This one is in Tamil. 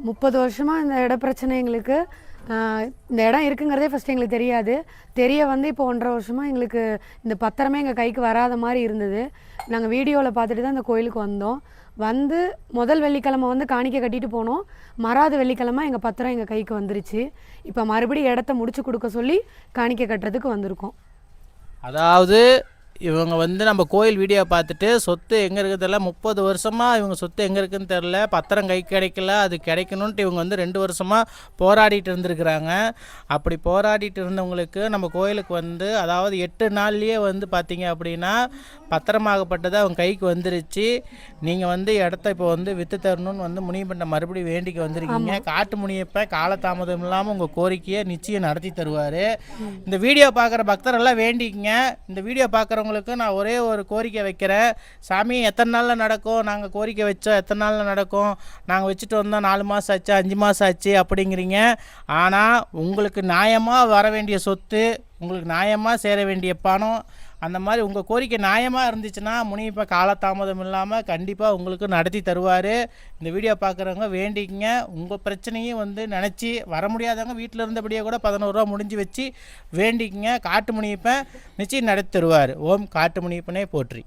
30 வருஷமாக இந்த இட பிரச்சனை எங்களுக்கு. இந்த இடம் இருக்குங்கிறதே ஃபஸ்ட்டு எங்களுக்கு தெரியாது. தெரிய வந்து இப்போ 1.5 வருஷமாக எங்களுக்கு இந்த பத்திரமே எங்கள் கைக்கு வராத மாதிரி இருந்தது. நாங்கள் வீடியோவில் பார்த்துட்டு தான் இந்த கோயிலுக்கு வந்தோம். வந்து முதல் வெள்ளிக்கிழமை வந்து காணிக்கை கட்டிட்டு போனோம். மறாவது வெள்ளிக்கிழமை எங்கள் பத்திரம் எங்கள் கைக்கு வந்துருச்சு. இப்போ மறுபடியும் இடத்த முடிச்சு கொடுக்க சொல்லி காணிக்கை கட்டுறதுக்கு வந்திருக்கோம். அதாவது இவங்க வந்து நம்ம கோயில் வீடியோ பார்த்துட்டு சொத்து எங்கே இருக்குது தெரில, 30 வருஷமாக இவங்க சொத்து எங்கே இருக்குதுன்னு தெரில, பத்திரம் கை கிடைக்கல, அது கிடைக்கணுன்ட்டு இவங்க வந்து 2 வருஷமாக போராடிட்டு இருந்துருக்குறாங்க. அப்படி போராடிட்டு இருந்தவங்களுக்கு நம்ம கோயிலுக்கு வந்து அதாவது 8 நாள்லேயே வந்து பார்த்திங்க அப்படின்னா பத்திரமாகப்பட்டது அவங்க கைக்கு வந்துருச்சு. நீங்கள் வந்து இடத்த இப்போ வந்து விற்று தரணும்னு வந்து முனியப்பட்ட மறுபடியும் வேண்டிக்கு வந்திருக்கீங்க. காட்டு முனியப்ப காலதாமதம் இல்லாமல் உங்கள் கோரிக்கையை நிச்சயம் நடத்தி தருவார். இந்த வீடியோ பார்க்குற பக்தரெல்லாம் வேண்டிக்கங்க. இந்த வீடியோ பார்க்குறவங்களுக்கு நான் ஒரே ஒரு கோரிக்கை வைக்கிறேன். சாமி எத்தனை நாளில் நடக்கும், நாங்கள் கோரிக்கை வச்சோம் எத்தனை நாளில் நடக்கும், நாங்கள் வச்சுட்டு வந்தோம் 4 மாதம் ஆச்சு 5 மாதம் ஆச்சு அப்படிங்கிறீங்க. ஆனால் உங்களுக்கு நியாயமாக வர வேண்டிய சொத்து, உங்களுக்கு நியாயமாக சேர வேண்டிய பணம், அந்த மாதிரி உங்கள் கோரிக்கை நியாயமாக இருந்துச்சுன்னா முனியப்ப காலதாமதம் இல்லாமல் கண்டிப்பாக உங்களுக்கு நடத்தி தருவார். இந்த வீடியோ பார்க்குறவங்க வேண்டிக்கங்க. உங்கள் பிரச்சனையும் வந்து நினச்சி வர முடியாதவங்க வீட்டில் இருந்தபடியே கூட 11 ரூபா முடிஞ்சு வச்சு வேண்டிக்கங்க. காட்டு முனியப்ப நிச்சயம் நடத்தி தருவார். ஓம் காட்டு முனியப்பனே போற்றி.